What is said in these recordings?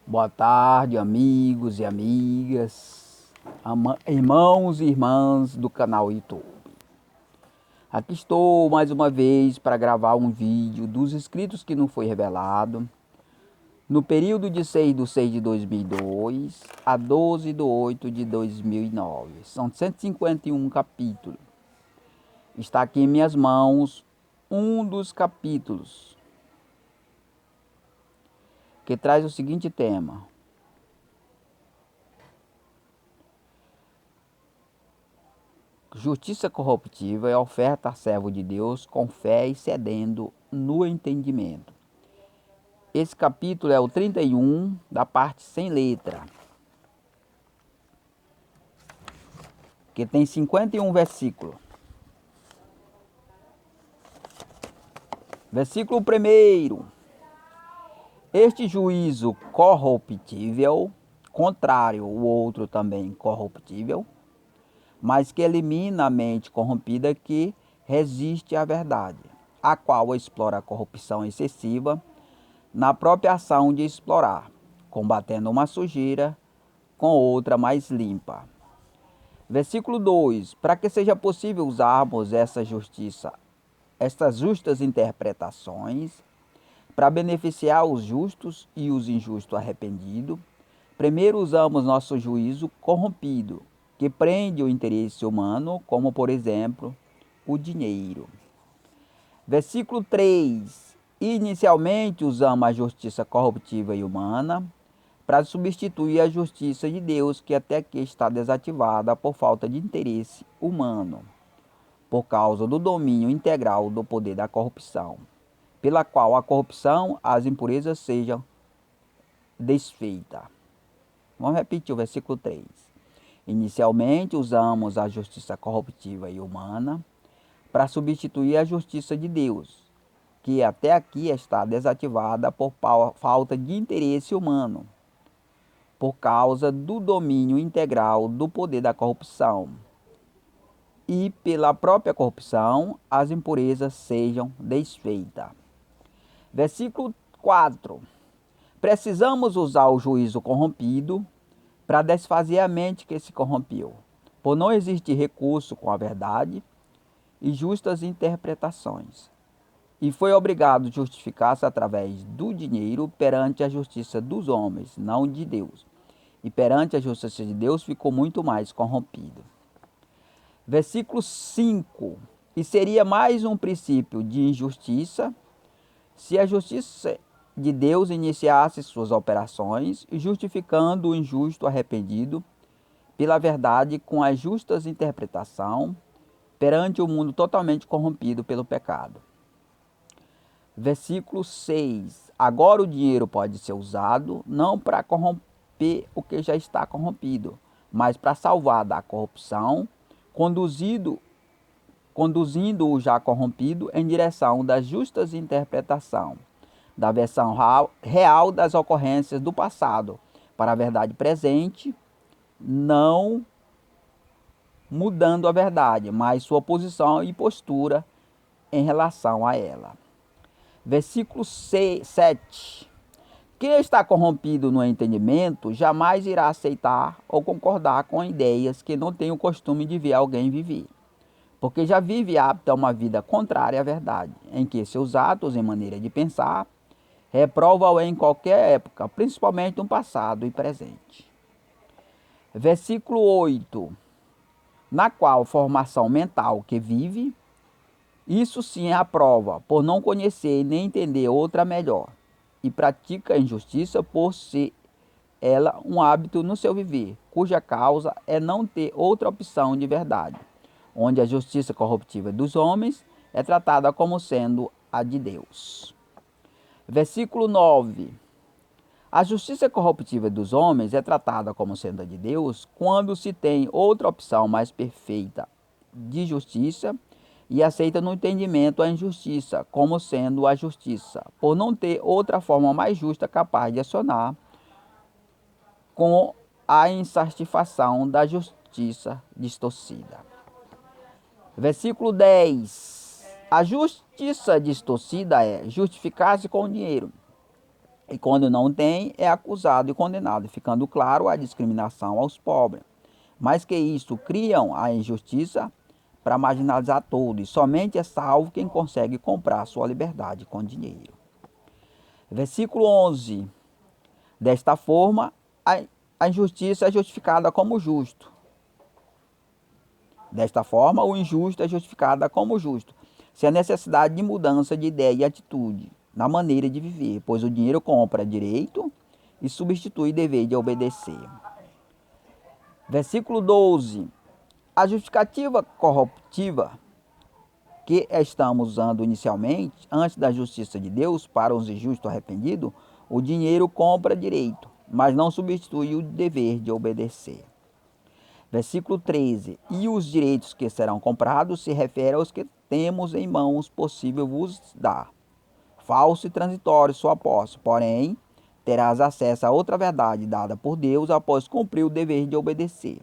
Boa tarde, amigos e amigas, irmãos e irmãs do canal YouTube. Aqui estou mais uma vez para gravar um vídeo dos inscritos que não foi revelado no período de 6/6 de 2002 a 12/8 de 2009. São 151 capítulos. Está aqui em minhas mãos um dos capítulos que traz o seguinte tema: justiça corruptível é oferta a servo de Deus com fé e cedendo no entendimento. Esse capítulo é o 31 da parte sem letra, que tem 51 versículos. Versículo 1: este juízo corruptível, contrário ao outro também corruptível, mas que elimina a mente corrompida que resiste à verdade, a qual explora a corrupção excessiva na própria ação de explorar, combatendo uma sujeira com outra mais limpa. Versículo 2: para que seja possível usarmos estas justas interpretações para beneficiar os justos e os injustos arrependidos, primeiro usamos nosso juízo corrompido, que prende o interesse humano, como por exemplo, o dinheiro. Versículo 3: inicialmente usamos a justiça corruptiva e humana para substituir a justiça de Deus, que até aqui está desativada por falta de interesse humano, por causa do domínio integral do poder da corrupção, pela qual a corrupção, as impurezas sejam desfeitas. Vamos repetir o versículo 3. Inicialmente usamos a justiça corruptiva e humana para substituir a justiça de Deus, que até aqui está desativada por falta de interesse humano, por causa do domínio integral do poder da corrupção, e pela própria corrupção as impurezas sejam desfeitas. Versículo 4: precisamos usar o juízo corrompido para desfazer a mente que se corrompeu, por não existir recurso com a verdade e justas interpretações, e foi obrigado a justificar-se através do dinheiro perante a justiça dos homens, não de Deus, e perante a justiça de Deus ficou muito mais corrompido. Versículo 5: e seria mais um princípio de injustiça se a justiça de Deus iniciasse suas operações, justificando o injusto arrependido pela verdade com as justas interpretações perante o mundo totalmente corrompido pelo pecado. Versículo 6: agora o dinheiro pode ser usado não para corromper o que já está corrompido, mas para salvar da corrupção, conduzindo o já corrompido em direção das justas interpretações da versão real das ocorrências do passado para a verdade presente, não mudando a verdade, mas sua posição e postura em relação a ela. Versículo 7: quem está corrompido no entendimento jamais irá aceitar ou concordar com ideias que não tem o costume de ver alguém viver, porque já vive apto a uma vida contrária à verdade, em que seus atos e maneira de pensar reprova-o em qualquer época, principalmente no passado e presente. Versículo 8: na qual formação mental que vive, isso sim é a prova, por não conhecer nem entender outra melhor, e pratica a injustiça por ser ela um hábito no seu viver, cuja causa é não ter outra opção de verdade, onde a justiça corruptiva dos homens é tratada como sendo a de Deus. Versículo 9: a justiça corruptível dos homens é tratada como sendo a de Deus quando se tem outra opção mais perfeita de justiça e aceita no entendimento a injustiça como sendo a justiça, por não ter outra forma mais justa capaz de acionar com a insatisfação da justiça distorcida. Versículo 10: a justiça distorcida é justificar-se com o dinheiro, E quando não tem, é acusado e condenado, ficando claro a discriminação aos pobres. Mais que isso, criam a injustiça para marginalizar todos, e somente é salvo quem consegue comprar sua liberdade com dinheiro. Versículo 11. Desta forma, a injustiça é justificada como justo. Desta forma, o injusto é justificado como justo, sem a necessidade de mudança de ideia e atitude na maneira de viver, pois o dinheiro compra direito e substitui dever de obedecer. Versículo 12. A justificativa corruptiva que estamos usando inicialmente, antes da justiça de Deus, para os injustos arrependidos, o dinheiro compra direito, mas não substitui o dever de obedecer. Versículo 13. E os direitos que serão comprados se refere aos que temos em mãos, possível vos dar. Falso e transitório sua posse, porém, terás acesso a outra verdade dada por Deus após cumprir o dever de obedecer.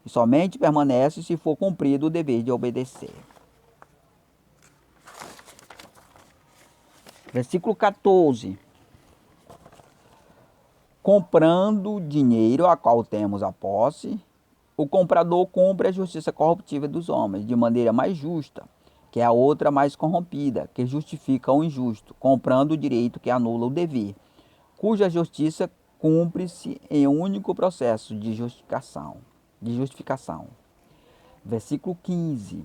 E somente permanece se for cumprido o dever de obedecer. Versículo 14. Comprando dinheiro a qual temos a posse, o comprador cumpre a justiça corruptível dos homens, de maneira mais justa, que é a outra mais corrompida, que justifica o injusto, comprando o direito que anula o dever, cuja justiça cumpre-se em um único processo de justificação. Versículo 15.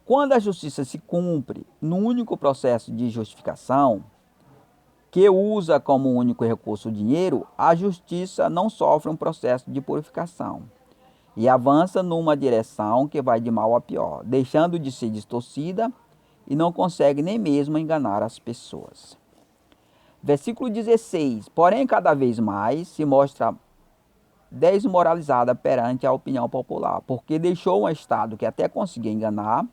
Quando a justiça se cumpre no único processo de justificação, que usa como único recurso o dinheiro, a justiça não sofre um processo de purificação e avança numa direção que vai de mal a pior, deixando de ser distorcida e não consegue nem mesmo enganar as pessoas. Versículo 16. Porém, cada vez mais se mostra desmoralizada perante a opinião popular, porque deixou um Estado que até conseguia enganar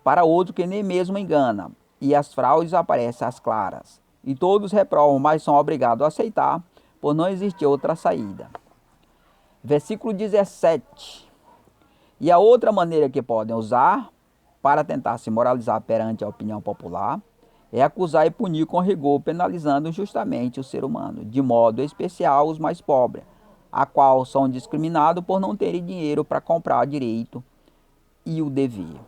para outro que nem mesmo engana, e as fraudes aparecem às claras. E todos reprovam, mas são obrigados a aceitar, por não existir outra saída. Versículo 17. E a outra maneira que podem usar para tentar se moralizar perante a opinião popular é acusar e punir com rigor, penalizando justamente o ser humano, de modo especial os mais pobres, a qual são discriminados por não terem dinheiro para comprar direito e o dever.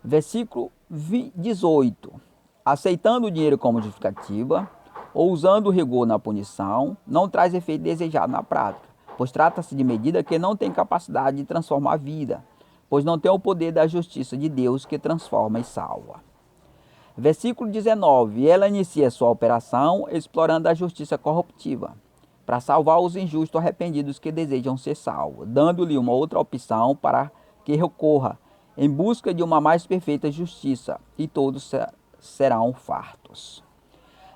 Versículo 18. Aceitando o dinheiro como justificativa, ou usando o rigor na punição, não traz efeito desejado na prática, pois trata-se de medida que não tem capacidade de transformar a vida, pois não tem o poder da justiça de Deus que transforma e salva. Versículo 19. E ela inicia sua operação explorando a justiça corruptiva, para salvar os injustos arrependidos que desejam ser salvos, dando-lhe uma outra opção para que recorra em busca de uma mais perfeita justiça, e todos serão fartos.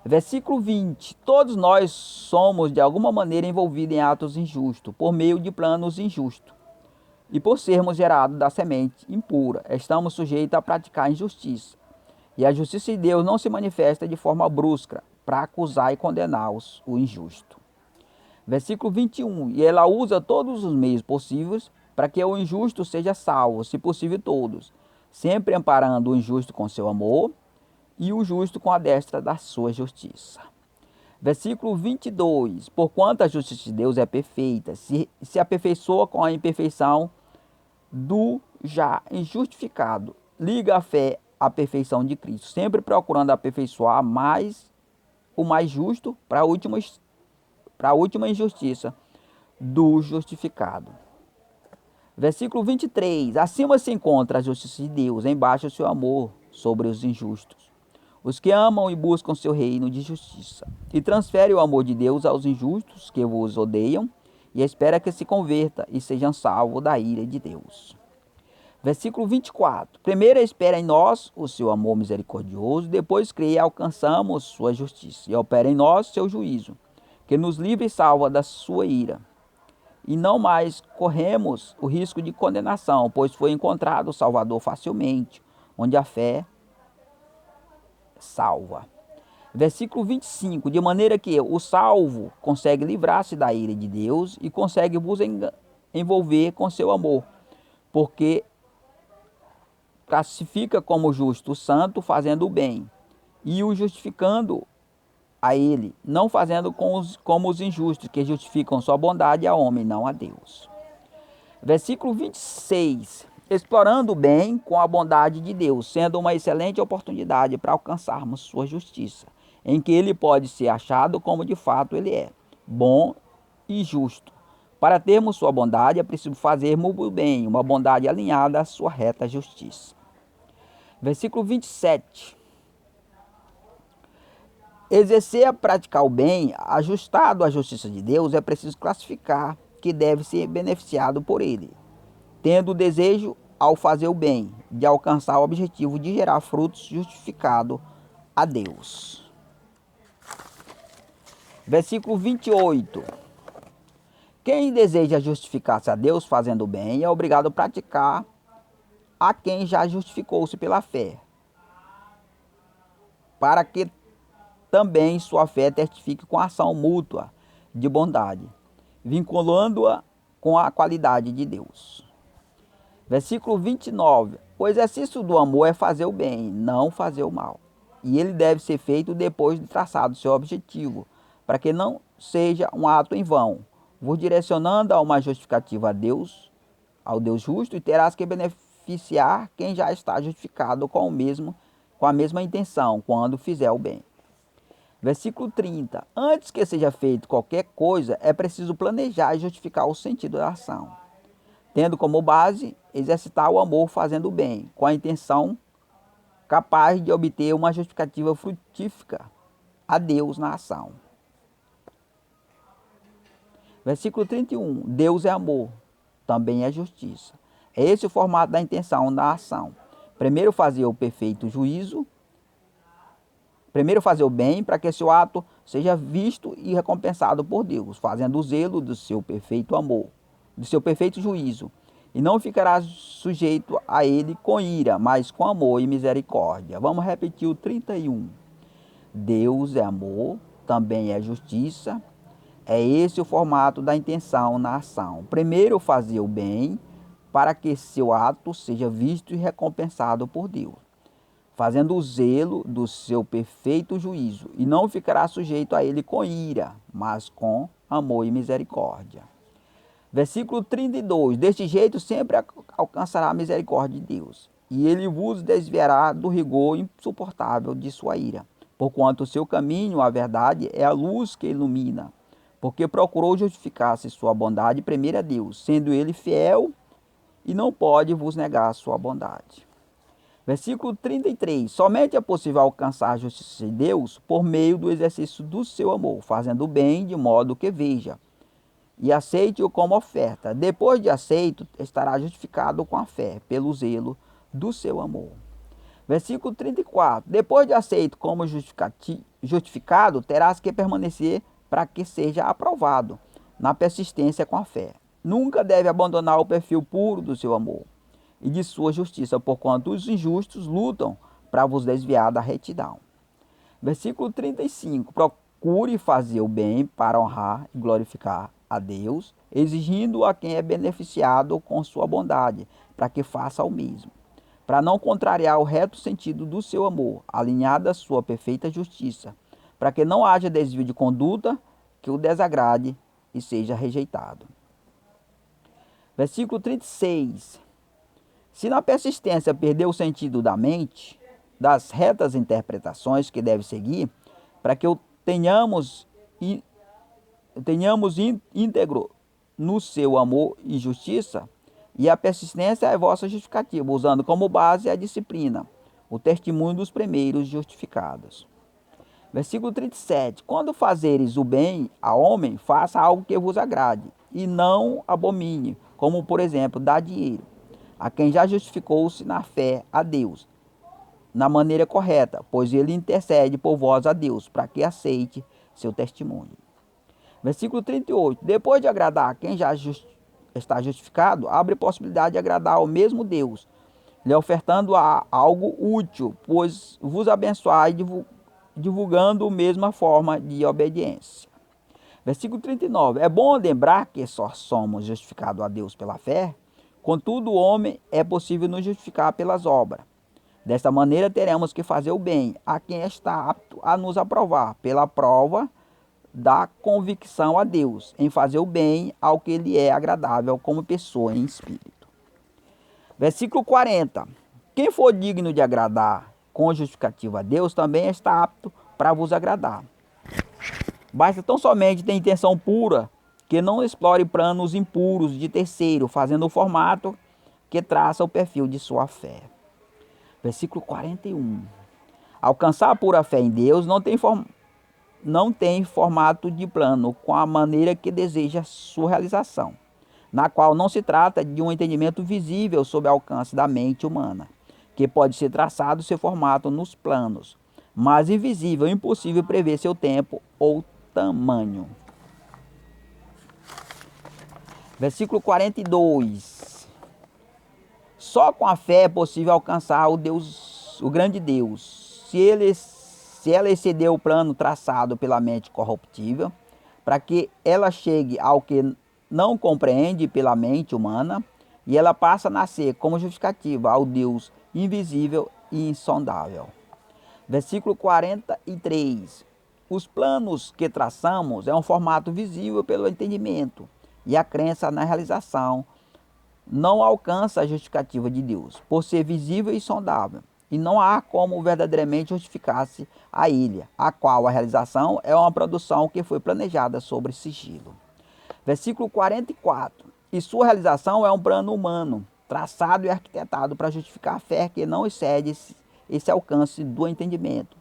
Versículo 20. Todos nós somos de alguma maneira envolvidos em atos injustos, por meio de planos injustos. E por sermos gerados da semente impura, estamos sujeitos a praticar injustiça. E a justiça de Deus não se manifesta de forma brusca, para acusar e condenar o injusto. Versículo 21. E ela usa todos os meios possíveis para que o injusto seja salvo, se possível todos, sempre amparando o injusto com seu amor e o justo com a destra da sua justiça. Versículo 22. Porquanto a justiça de Deus é perfeita, se aperfeiçoa com a imperfeição do já injustificado, liga a fé à perfeição de Cristo, sempre procurando aperfeiçoar o mais justo para a última injustiça do justificado. Versículo 23. Acima se encontra a justiça de Deus, embaixo o seu amor sobre os injustos, os que amam e buscam seu reino de justiça, e transfere o amor de Deus aos injustos que vos odeiam, e espera que se converta e sejam salvos da ira de Deus. Versículo 24. Primeiro espera em nós o seu amor misericordioso, depois crê e alcançamos sua justiça, e opera em nós seu juízo, que nos livra e salva da sua ira. E não mais corremos o risco de condenação, pois foi encontrado o Salvador facilmente, onde a fé salva. Versículo 25. De maneira que o salvo consegue livrar-se da ira de Deus e consegue vos envolver com seu amor, porque classifica como justo o santo fazendo o bem, e o justificando a ele, não fazendo como os injustos, que justificam sua bondade a homem, não a Deus. Versículo 26. Explorando o bem com a bondade de Deus, sendo uma excelente oportunidade para alcançarmos sua justiça, em que ele pode ser achado como de fato ele é, bom e justo. Para termos sua bondade, é preciso fazermos o bem, uma bondade alinhada à sua reta justiça. Versículo 27. Exercer a praticar o bem, ajustado à justiça de Deus, é preciso classificar que deve ser beneficiado por ele, tendo o desejo, ao fazer o bem, de alcançar o objetivo de gerar frutos justificado a Deus. Versículo 28. Quem deseja justificar-se a Deus fazendo o bem é obrigado a praticar a quem já justificou-se pela fé, para que também sua fé testifique com a ação mútua de bondade, vinculando-a com a qualidade de Deus. Versículo 29. O exercício do amor é fazer o bem, não fazer o mal. E ele deve ser feito depois de traçado seu objetivo, para que não seja um ato em vão, vos direcionando a uma justificativa a Deus, ao Deus justo, e terás que beneficiar quem já está justificado com a mesma intenção, quando fizer o bem. Versículo 30. Antes que seja feito qualquer coisa, é preciso planejar e justificar o sentido da ação, tendo como base exercitar o amor fazendo o bem, com a intenção capaz de obter uma justificativa frutífica a Deus na ação. Versículo 31. Deus é amor, também é justiça. É esse o formato da intenção da ação. Primeiro fazer o perfeito juízo, primeiro fazer o bem para que seu ato seja visto e recompensado por Deus, fazendo o zelo do seu perfeito amor, do seu perfeito juízo, e não ficará sujeito a ele com ira, mas com amor e misericórdia. Vamos repetir o 31. Deus é amor, também é justiça. É esse o formato da intenção na ação. Primeiro fazer o bem para que seu ato seja visto e recompensado por Deus, fazendo o zelo do seu perfeito juízo, e não ficará sujeito a ele com ira, mas com amor e misericórdia. Versículo 32. Deste jeito sempre alcançará a misericórdia de Deus, e ele vos desviará do rigor insuportável de sua ira, porquanto o seu caminho, a verdade, é a luz que ilumina, porque procurou justificar-se sua bondade primeiro a Deus, sendo ele fiel e não pode vos negar sua bondade. Versículo 33. Somente é possível alcançar a justiça de Deus por meio do exercício do seu amor, fazendo o bem de modo que veja e aceite-o como oferta. Depois de aceito, estará justificado com a fé, pelo zelo do seu amor. Versículo 34. Depois de aceito como justificado, terás que permanecer para que seja aprovado, na persistência com a fé. Nunca deve abandonar o perfil puro do seu amor e de sua justiça, porquanto os injustos lutam para vos desviar da retidão. Versículo 35. Procure fazer o bem para honrar e glorificar a Deus, exigindo a quem é beneficiado com sua bondade, para que faça o mesmo, para não contrariar o reto sentido do seu amor, alinhado à sua perfeita justiça, para que não haja desvio de conduta que o desagrade e seja rejeitado. Versículo 36. Se na persistência perder o sentido da mente, das retas interpretações que deve seguir, para que o tenhamos íntegro no seu amor e justiça, e a persistência é a vossa justificativa, usando como base a disciplina, o testemunho dos primeiros justificados. Versículo 37. Quando fazeres o bem a homem, faça algo que vos agrade, e não abomine, como por exemplo, dar dinheiro a quem já justificou-se na fé a Deus, na maneira correta, pois ele intercede por vós a Deus, para que aceite seu testemunho. Versículo 38. Depois de agradar a quem já está justificado, abre possibilidade de agradar ao mesmo Deus, lhe ofertando algo útil, pois vos abençoai divulgando a mesma forma de obediência. Versículo 39. É bom lembrar que só somos justificados a Deus pela fé, contudo o homem é possível nos justificar pelas obras, Desta maneira, teremos que fazer o bem a quem está apto a nos aprovar, pela prova da convicção a Deus, em fazer o bem ao que lhe é agradável como pessoa em espírito. Versículo 40. Quem for digno de agradar com justificativa a Deus, também está apto para vos agradar. Basta tão somente ter intenção pura, que não explore planos impuros de terceiro, fazendo o formato que traça o perfil de sua fé. Versículo 41. Alcançar a pura fé em Deus não tem formato de plano com a maneira que deseja sua realização, na qual não se trata de um entendimento visível sob o alcance da mente humana, que pode ser traçado seu formato nos planos, mas invisível e impossível prever seu tempo ou tamanho. Versículo 42. Só com a fé é possível alcançar o grande Deus. Se ela exceder o plano traçado pela mente corruptível, para que ela chegue ao que não compreende pela mente humana, e ela passa a nascer como justificativa ao Deus invisível e insondável. Versículo 43. Os planos que traçamos é um formato visível pelo entendimento, e a crença na realização não alcança a justificativa de Deus, por ser visível e sondável, e não há como verdadeiramente justificar-se a ilha, a qual a realização é uma produção que foi planejada sobre sigilo. Versículo 44. E sua realização é um plano humano, traçado e arquitetado para justificar a fé que não excede esse alcance do entendimento,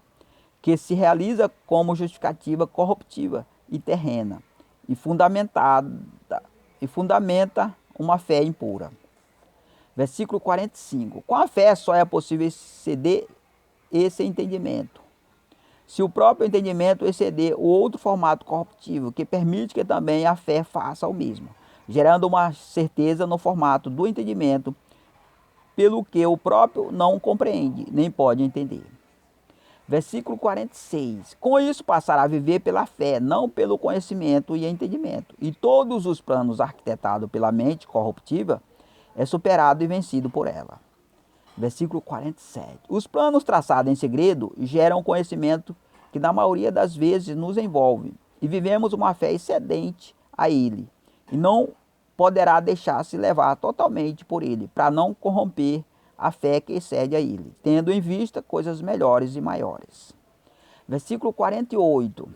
que se realiza como justificativa corruptiva e terrena, e fundamenta uma fé impura. Versículo 45. Com a fé só é possível exceder esse entendimento. Se o próprio entendimento exceder o outro formato corruptível, que permite que também a fé faça o mesmo, gerando uma certeza no formato do entendimento, pelo que o próprio não compreende, nem pode entender. Versículo 46. Com isso passará a viver pela fé, não pelo conhecimento e entendimento. E todos os planos arquitetados pela mente corruptível é superado e vencido por ela. Versículo 47. Os planos traçados em segredo geram conhecimento que na maioria das vezes nos envolve, e vivemos uma fé excedente a ele, e não poderá deixar-se levar totalmente por ele, para não corromper a fé que excede a ele, tendo em vista coisas melhores e maiores. Versículo 48.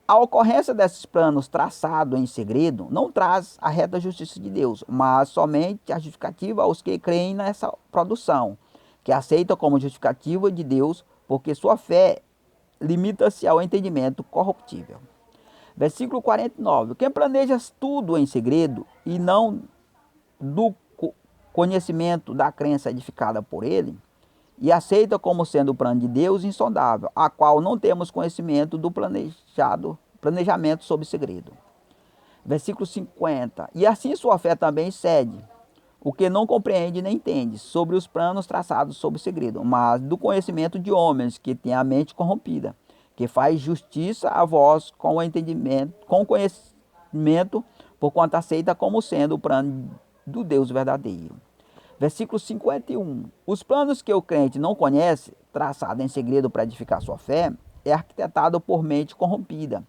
A ocorrência desses planos traçados em segredo não traz a reta justiça de Deus, mas somente a justificativa aos que creem nessa produção, que aceitam como justificativa de Deus, porque sua fé limita-se ao entendimento corruptível. Versículo 49. Quem planeja tudo em segredo e não do conhecimento da crença edificada por ele, e aceita como sendo o plano de Deus insondável, a qual não temos conhecimento do planejamento sob segredo. Versículo 50. E assim sua fé também cede, o que não compreende nem entende, sobre os planos traçados sob segredo, mas do conhecimento de homens que têm a mente corrompida, que faz justiça a vós com o entendimento, com conhecimento, porquanto aceita como sendo o plano do Deus verdadeiro. Versículo 51. Os planos que o crente não conhece, traçado em segredo para edificar sua fé, é arquitetado por mente corrompida,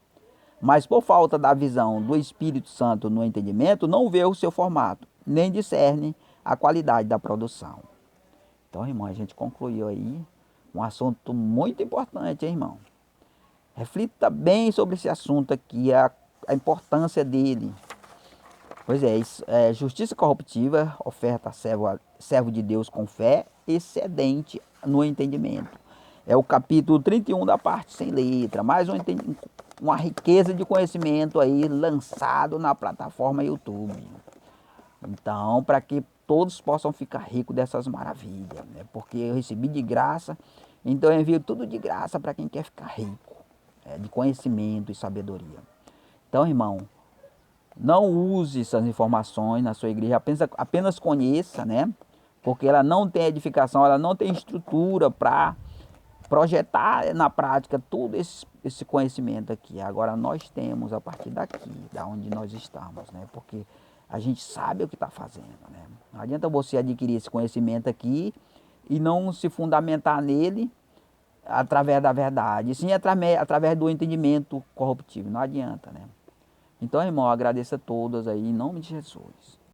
mas por falta da visão do Espírito Santo no entendimento, não vê o seu formato, nem discerne a qualidade da produção. Então, irmão, a gente concluiu aí um assunto muito importante, hein, irmão? Reflita bem sobre esse assunto aqui, a importância dele. Pois é, justiça corruptiva, oferta servo de Deus com fé, excedente no entendimento. É o capítulo 31 da parte sem letra, mais uma riqueza de conhecimento aí lançado na plataforma YouTube. Então, para que todos possam ficar ricos dessas maravilhas, né? Porque eu recebi de graça, então eu envio tudo de graça para quem quer ficar rico, de conhecimento e sabedoria. Então, irmão, não use essas informações na sua igreja, apenas conheça, né? Porque ela não tem edificação, ela não tem estrutura para projetar na prática todo esse conhecimento aqui. Agora nós temos a partir daqui, da onde nós estamos, né? Porque a gente sabe o que está fazendo, né? Não adianta você adquirir esse conhecimento aqui e não se fundamentar nele através da verdade, sim através do entendimento corruptível. Não adianta, né? Então, irmão, eu agradeço a todos aí, em nome de Jesus.